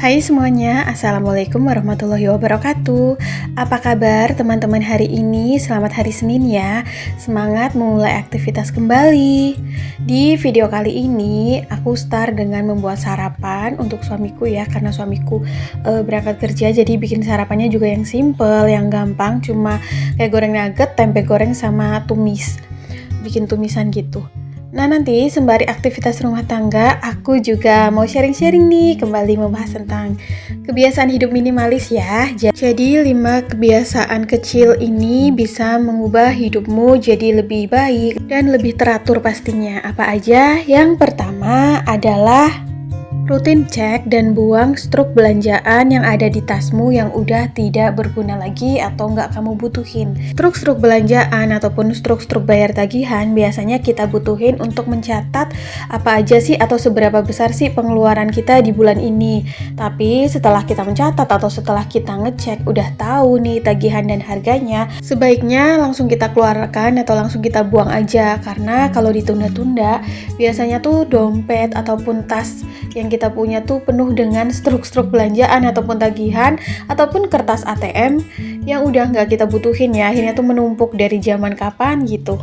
Hai semuanya, Assalamualaikum warahmatullahi wabarakatuh. Apa kabar teman-teman hari ini? Selamat hari Senin ya. Semangat memulai aktivitas kembali. Di video kali ini aku start dengan membuat sarapan untuk suamiku ya. Karena suamiku berangkat kerja, jadi bikin sarapannya juga yang simple, yang gampang. Cuma kayak goreng nugget, tempe goreng sama tumis. Bikin tumisan gitu. Nah, nanti sembari aktivitas rumah tangga, aku juga mau sharing-sharing nih, kembali membahas tentang kebiasaan hidup minimalis ya. Jadi 5 kebiasaan kecil ini bisa mengubah hidupmu jadi lebih baik dan lebih teratur pastinya. Apa aja? Yang pertama adalah rutin cek dan buang struk belanjaan yang ada di tasmu yang udah tidak berguna lagi atau nggak kamu butuhin. Struk-struk belanjaan ataupun struk-struk bayar tagihan biasanya kita butuhin untuk mencatat apa aja sih atau seberapa besar sih pengeluaran kita di bulan ini. Tapi setelah kita mencatat atau setelah kita ngecek udah tahu nih tagihan dan harganya, sebaiknya langsung kita keluarkan atau langsung kita buang aja. Karena kalau ditunda-tunda biasanya tuh dompet ataupun tas yang kita punya tuh penuh dengan struk-struk belanjaan ataupun tagihan ataupun kertas ATM yang udah nggak kita butuhin ya, akhirnya tuh menumpuk dari zaman kapan gitu.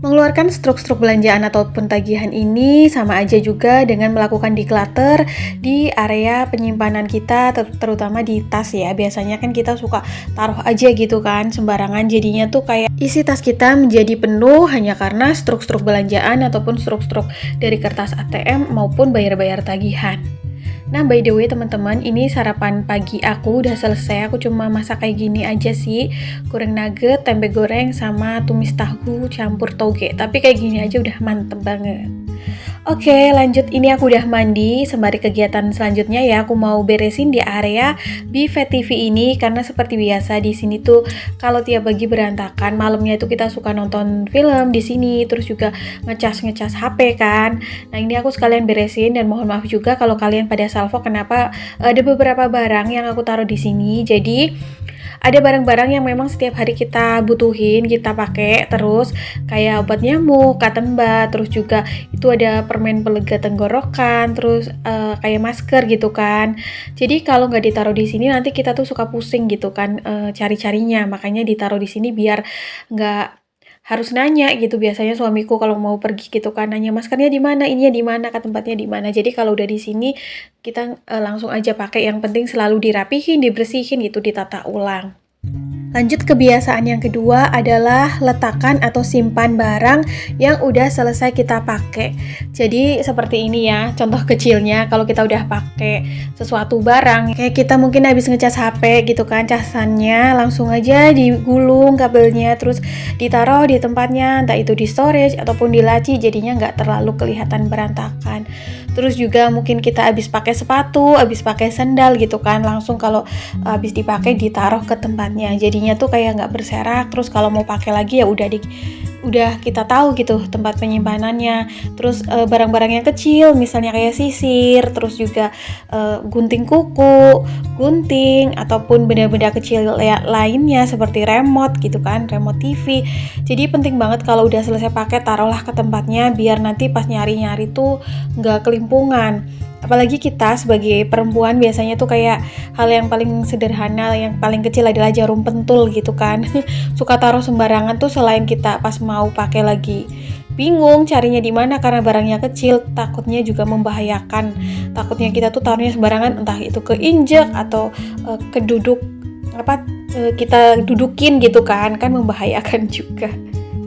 Mengeluarkan struk-struk belanjaan ataupun tagihan ini sama aja juga dengan melakukan declutter di area penyimpanan kita, terutama di tas ya. Biasanya kan kita suka taruh aja gitu kan sembarangan, jadinya tuh kayak isi tas kita menjadi penuh hanya karena struk-struk belanjaan ataupun struk-struk dari kertas ATM maupun bayar-bayar tagihan. Nah, by the way teman-teman, ini sarapan pagi aku udah selesai. Aku cuma masak kayak gini aja sih, goreng nugget, tempe goreng, sama tumis tahu campur toge. Tapi kayak gini aja udah mantep banget. Oke, lanjut. Ini aku udah mandi. Sembari kegiatan selanjutnya ya, aku mau beresin di area Buffet TV ini karena seperti biasa di sini tuh kalau tiap pagi berantakan, malamnya itu kita suka nonton film di sini, terus juga ngecas HP kan. Nah, ini aku sekalian beresin dan mohon maaf juga kalau kalian pada salvo kenapa ada beberapa barang yang aku taruh di sini. Jadi ada barang-barang yang memang setiap hari kita butuhin, kita pakai terus, kayak obat nyamuk, cotton bud, terus juga itu ada permen pelega tenggorokan, terus kayak masker gitu kan. Jadi kalau nggak ditaruh di sini nanti kita tuh suka pusing gitu kan cari-carinya, makanya ditaruh di sini biar nggak harus nanya gitu. Biasanya suamiku kalau mau pergi gitu kan nanya maskernya di mana, ininya di mana, ke tempatnya di mana. Jadi kalau udah di sini kita langsung aja pakai. Yang penting selalu dirapihin, dibersihin gitu, ditata ulang. Lanjut, kebiasaan yang kedua adalah letakkan atau simpan barang yang udah selesai kita pakai. Jadi seperti ini ya, contoh kecilnya kalau kita udah pakai sesuatu barang, kayak kita mungkin habis ngecas HP gitu kan, casannya langsung aja digulung kabelnya, terus ditaruh di tempatnya, entah itu di storage ataupun di laci, jadinya nggak terlalu kelihatan berantakan. Terus juga mungkin kita habis pakai sepatu, habis pakai sandal gitu kan, langsung kalau habis dipakai ditaruh ke tempatnya, jadinya tuh kayak nggak berserak. Terus kalau mau pakai lagi ya udah kita tahu gitu tempat penyimpanannya. Terus barang-barang yang kecil misalnya kayak sisir, terus juga gunting kuku, gunting, ataupun benda-benda kecil lainnya seperti remote gitu kan, remote TV. Jadi penting banget kalau udah selesai pakai taruhlah ke tempatnya biar nanti pas nyari-nyari tuh nggak kelimpungan. Apalagi kita sebagai perempuan biasanya tuh kayak hal yang paling sederhana, yang paling kecil adalah jarum pentul gitu kan. Suka taruh sembarangan tuh, selain kita pas mau pakai lagi bingung carinya di mana karena barangnya kecil, takutnya juga membahayakan. Takutnya kita tuh taruhnya sembarangan, entah itu keinjek atau keduduk kita dudukin gitu kan membahayakan juga.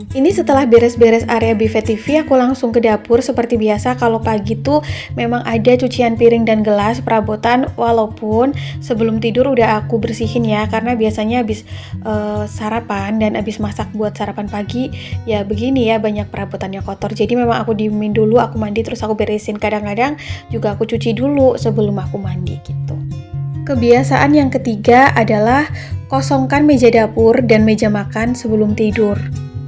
Ini setelah beres-beres area Buffet TV, aku langsung ke dapur. Seperti biasa kalau pagi tuh memang ada cucian piring dan gelas, perabotan, walaupun sebelum tidur udah aku bersihin ya, karena biasanya habis sarapan dan habis masak buat sarapan pagi ya begini ya, banyak perabotannya kotor. Jadi memang aku diemin dulu, aku mandi terus aku beresin. Kadang-kadang juga aku cuci dulu sebelum aku mandi gitu. Kebiasaan yang ketiga adalah kosongkan meja dapur dan meja makan sebelum tidur,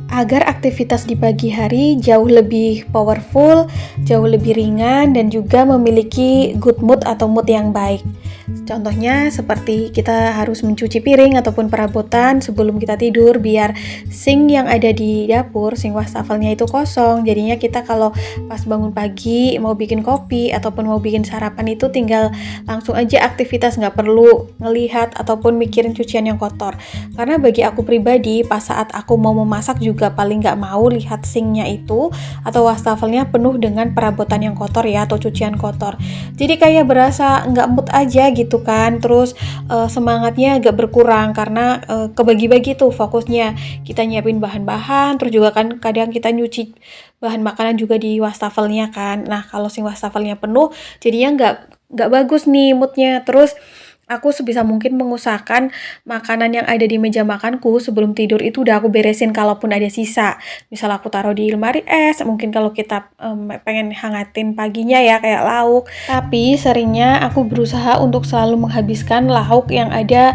agar aktivitas di pagi hari jauh lebih powerful, jauh lebih ringan, dan juga memiliki good mood atau mood yang baik. Contohnya seperti kita harus mencuci piring ataupun perabotan sebelum kita tidur biar sink yang ada di dapur, sink wastafelnya itu kosong. Jadinya kita kalau pas bangun pagi mau bikin kopi ataupun mau bikin sarapan itu tinggal langsung aja aktivitas, nggak perlu ngelihat ataupun mikirin cucian yang kotor. Karena bagi aku pribadi pas saat aku mau memasak juga paling nggak mau lihat sinknya itu atau wastafelnya penuh dengan perabotan yang kotor ya atau cucian kotor. Jadi kayak berasa nggak mood aja gitu kan, terus semangatnya agak berkurang karena kebagi-bagi tuh fokusnya, kita nyiapin bahan-bahan, terus juga kan kadang kita nyuci bahan makanan juga di wastafelnya kan. Nah kalau sing wastafelnya penuh jadinya nggak bagus nih moodnya. Terus aku sebisa mungkin mengusahakan makanan yang ada di meja makanku sebelum tidur itu udah aku beresin kalaupun ada sisa. Misal aku taruh di lemari es, mungkin kalau kita pengen hangatin paginya ya kayak lauk. Tapi seringnya aku berusaha untuk selalu menghabiskan lauk yang ada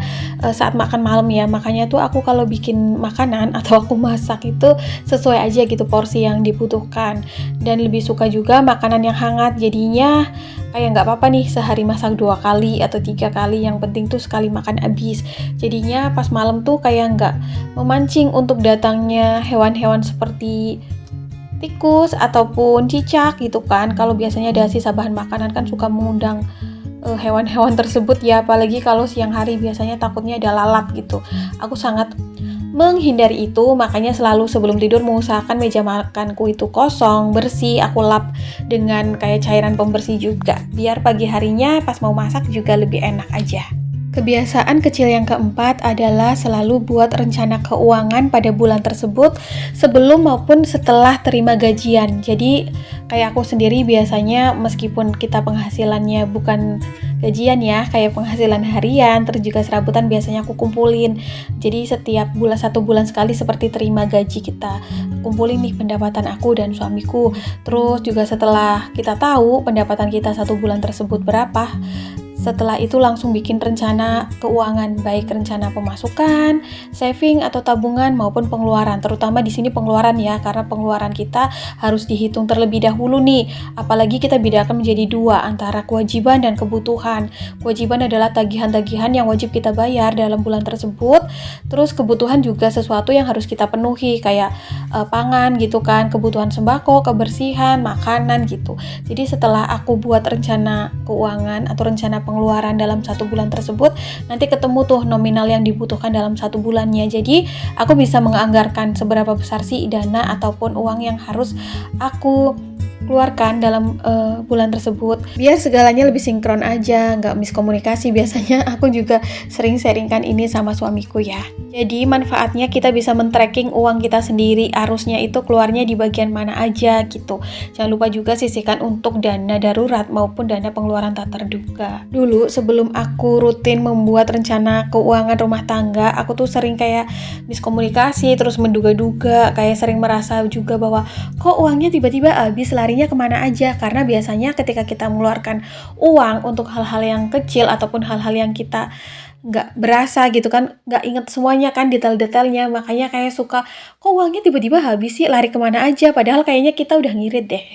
saat makan malam ya. Makanya tuh aku kalau bikin makanan atau aku masak itu sesuai aja gitu porsi yang dibutuhkan. Dan lebih suka juga makanan yang hangat, jadinya kayak nggak apa-apa nih sehari masak 2 kali atau 3 kali, yang penting tuh sekali makan habis. Jadinya pas malam tuh kayak nggak memancing untuk datangnya hewan-hewan seperti tikus ataupun cicak gitu kan. Kalau biasanya ada sisa bahan makanan kan suka mengundang hewan-hewan tersebut ya, apalagi kalau siang hari biasanya takutnya ada lalat gitu. Aku sangat menghindari itu, makanya selalu sebelum tidur mengusahakan meja makanku itu kosong, bersih, aku lap dengan kayak cairan pembersih juga, biar pagi harinya pas mau masak juga lebih enak aja. Kebiasaan kecil yang keempat adalah selalu buat rencana keuangan pada bulan tersebut sebelum maupun setelah terima gajian. Jadi kayak aku sendiri biasanya meskipun kita penghasilannya bukan gajian ya, kayak penghasilan harian, terus juga serabutan biasanya aku kumpulin. Jadi setiap bulan, 1 bulan sekali seperti terima gaji kita kumpulin nih pendapatan aku dan suamiku. Terus juga setelah kita tahu pendapatan kita 1 bulan tersebut berapa, setelah itu langsung bikin rencana keuangan, baik rencana pemasukan, saving atau tabungan maupun pengeluaran. Terutama di sini pengeluaran ya, karena pengeluaran kita harus dihitung terlebih dahulu nih. Apalagi kita bedakan menjadi 2 antara kewajiban dan kebutuhan. Kewajiban adalah tagihan-tagihan yang wajib kita bayar dalam bulan tersebut. Terus kebutuhan juga sesuatu yang harus kita penuhi kayak pangan gitu kan, kebutuhan sembako, kebersihan, makanan gitu. Jadi setelah aku buat rencana keuangan atau rencana pengeluaran dalam 1 bulan tersebut, nanti ketemu tuh nominal yang dibutuhkan dalam 1 bulannya. Jadi aku bisa menganggarkan seberapa besar sih dana ataupun uang yang harus aku keluarkan dalam bulan tersebut, biar segalanya lebih sinkron aja, nggak miskomunikasi. Biasanya aku juga sering sharingkan ini sama suamiku ya. Jadi manfaatnya kita bisa men-tracking uang kita sendiri, arusnya itu keluarnya di bagian mana aja gitu. Jangan lupa juga sisihkan untuk dana darurat maupun dana pengeluaran tak terduga. Dulu sebelum aku rutin membuat rencana keuangan rumah tangga, aku tuh sering kayak miskomunikasi, terus menduga-duga, kayak sering merasa juga bahwa kok uangnya tiba-tiba habis, larinya kemana aja. Karena biasanya ketika kita mengeluarkan uang untuk hal-hal yang kecil ataupun hal-hal yang kita nggak berasa gitu kan, nggak inget semuanya kan detail-detailnya, makanya kayak suka kok uangnya tiba-tiba habis sih, lari kemana aja, padahal kayaknya kita udah ngirit deh.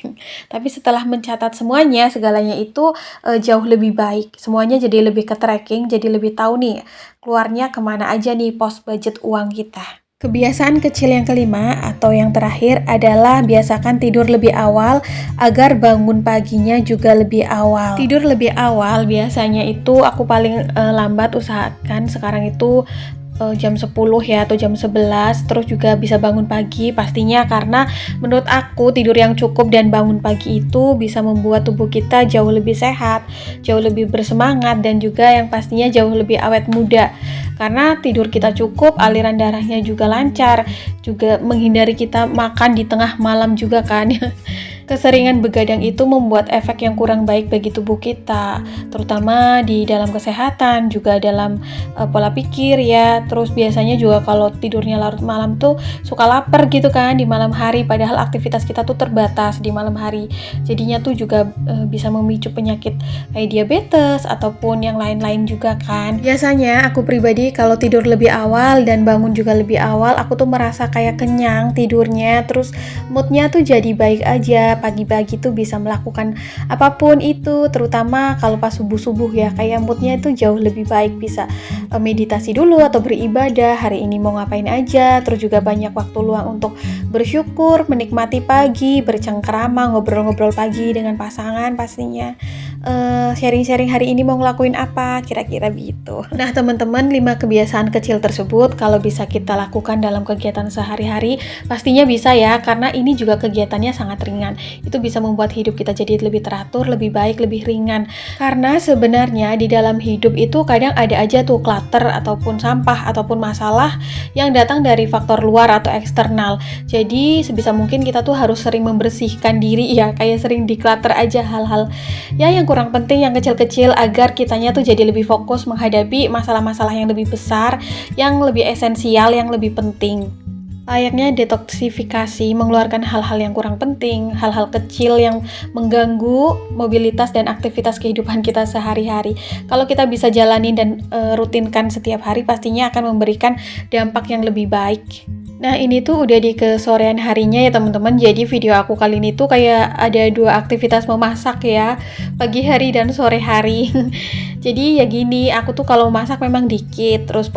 Tapi setelah mencatat semuanya, segalanya itu jauh lebih baik, semuanya jadi lebih ke tracking, jadi lebih tahu nih keluarnya kemana aja nih pos budget uang kita. Kebiasaan kecil yang kelima atau yang terakhir adalah biasakan tidur lebih awal agar bangun paginya juga lebih awal. Tidur lebih awal biasanya itu aku paling lambat usahakan sekarang itu jam 10 ya atau jam 11, terus juga bisa bangun pagi pastinya, karena menurut aku tidur yang cukup dan bangun pagi itu bisa membuat tubuh kita jauh lebih sehat, jauh lebih bersemangat, dan juga yang pastinya jauh lebih awet muda. Karena tidur kita cukup, aliran darahnya juga lancar, juga menghindari kita makan di tengah malam juga kan. Keseringan begadang itu membuat efek yang kurang baik bagi tubuh kita, terutama di dalam kesehatan, juga dalam pola pikir ya. Terus biasanya juga kalau tidurnya larut malam tuh suka lapar gitu kan di malam hari, padahal aktivitas kita tuh terbatas di malam hari. Jadinya tuh juga bisa memicu penyakit kayak diabetes ataupun yang lain-lain juga kan. Biasanya aku pribadi kalau tidur lebih awal dan bangun juga lebih awal, aku tuh merasa kayak kenyang tidurnya, terus moodnya tuh jadi baik aja. juga pagi-pagi tuh bisa melakukan apapun itu, terutama kalau pas subuh-subuh ya, kayak moodnya itu jauh lebih baik, bisa meditasi dulu atau beribadah, hari ini mau ngapain aja, terus juga banyak waktu luang untuk bersyukur, menikmati pagi, bercengkrama, ngobrol-ngobrol pagi dengan pasangan pastinya. Sharing-sharing hari ini mau ngelakuin apa, kira-kira gitu. Nah teman-teman, 5 kebiasaan kecil tersebut kalau bisa kita lakukan dalam kegiatan sehari-hari, pastinya bisa ya, karena ini juga kegiatannya sangat ringan. Itu bisa membuat hidup kita jadi lebih teratur, lebih baik, lebih ringan. Karena sebenarnya di dalam hidup itu kadang ada aja tuh clutter ataupun sampah ataupun masalah yang datang dari faktor luar atau eksternal. Jadi sebisa mungkin kita tuh harus sering membersihkan diri ya, kayak sering declutter aja hal-hal ya yang kurang penting, yang kecil-kecil, agar kitanya tuh jadi lebih fokus menghadapi masalah-masalah yang lebih besar, yang lebih esensial, yang lebih penting. Layaknya detoksifikasi, mengeluarkan hal-hal yang kurang penting, hal-hal kecil yang mengganggu mobilitas dan aktivitas kehidupan kita sehari-hari. Kalau kita bisa jalanin dan rutinkan setiap hari, pastinya akan memberikan dampak yang lebih baik. Nah ini tuh udah di kesorean harinya ya teman-teman. Jadi video aku kali ini tuh kayak ada 2 aktivitas memasak ya, pagi hari dan sore hari. Jadi ya gini, aku tuh kalau masak memang dikit, terus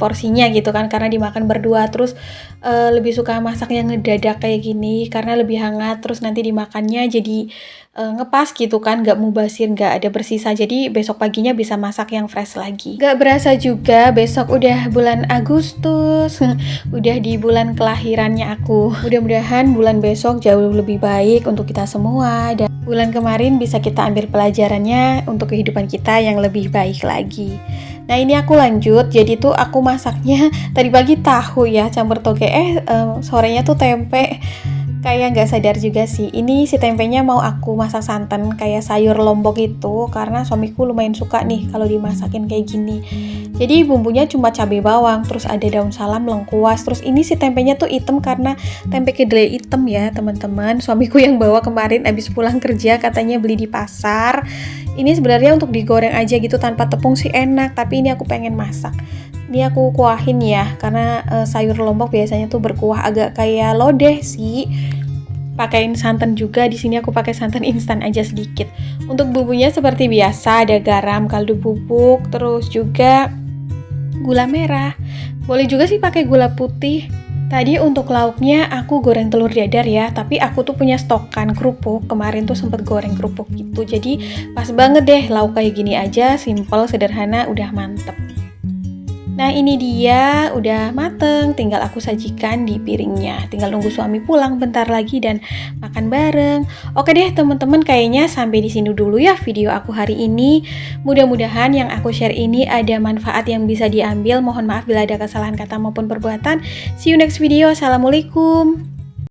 porsinya gitu kan, karena dimakan berdua. Terus lebih suka masak yang ngedadak kayak gini karena lebih hangat, terus nanti dimakannya jadi ngepas gitu kan, gak mubazir, gak ada bersisa, jadi besok paginya bisa masak yang fresh lagi. Gak berasa juga besok udah bulan Agustus, udah di bulan kelahirannya aku. Mudah-mudahan bulan besok jauh lebih baik untuk kita semua, dan bulan kemarin bisa kita ambil pelajarannya untuk kehidupan kita yang lebih baik lagi. Nah ini aku lanjut, jadi tuh aku masaknya tadi pagi tahu ya campur toge, sorenya tuh tempe. Kayak nggak sadar juga sih, ini si tempenya mau aku masak santan kayak sayur lombok itu, karena suamiku lumayan suka nih kalau dimasakin kayak gini. Jadi bumbunya cuma cabai bawang, terus ada daun salam, lengkuas, terus ini si tempenya tuh hitam karena tempe kedelai hitam ya teman-teman. Suamiku yang bawa kemarin abis pulang kerja, katanya beli di pasar. Ini sebenarnya untuk digoreng aja gitu tanpa tepung sih enak, tapi ini aku pengen masak. Ini aku kuahin ya, karena sayur lombok biasanya tuh berkuah agak kayak lodeh sih. Pakein santan juga, di sini aku pakai santan instan aja sedikit. Untuk bumbunya seperti biasa, ada garam, kaldu bubuk, terus juga gula merah. Boleh juga sih pakai gula putih. Tadi untuk lauknya aku goreng telur dadar ya, tapi aku tuh punya stokan kerupuk, kemarin tuh sempet goreng kerupuk gitu, jadi pas banget deh lauk kayak gini aja, simple, sederhana, udah mantep. Nah ini dia udah mateng, tinggal aku sajikan di piringnya, tinggal nunggu suami pulang bentar lagi dan makan bareng. Oke deh teman-teman, kayaknya sampai di sini dulu ya video aku hari ini. Mudah-mudahan yang aku share ini ada manfaat yang bisa diambil. Mohon maaf bila ada kesalahan kata maupun perbuatan. See you next video. Assalamualaikum.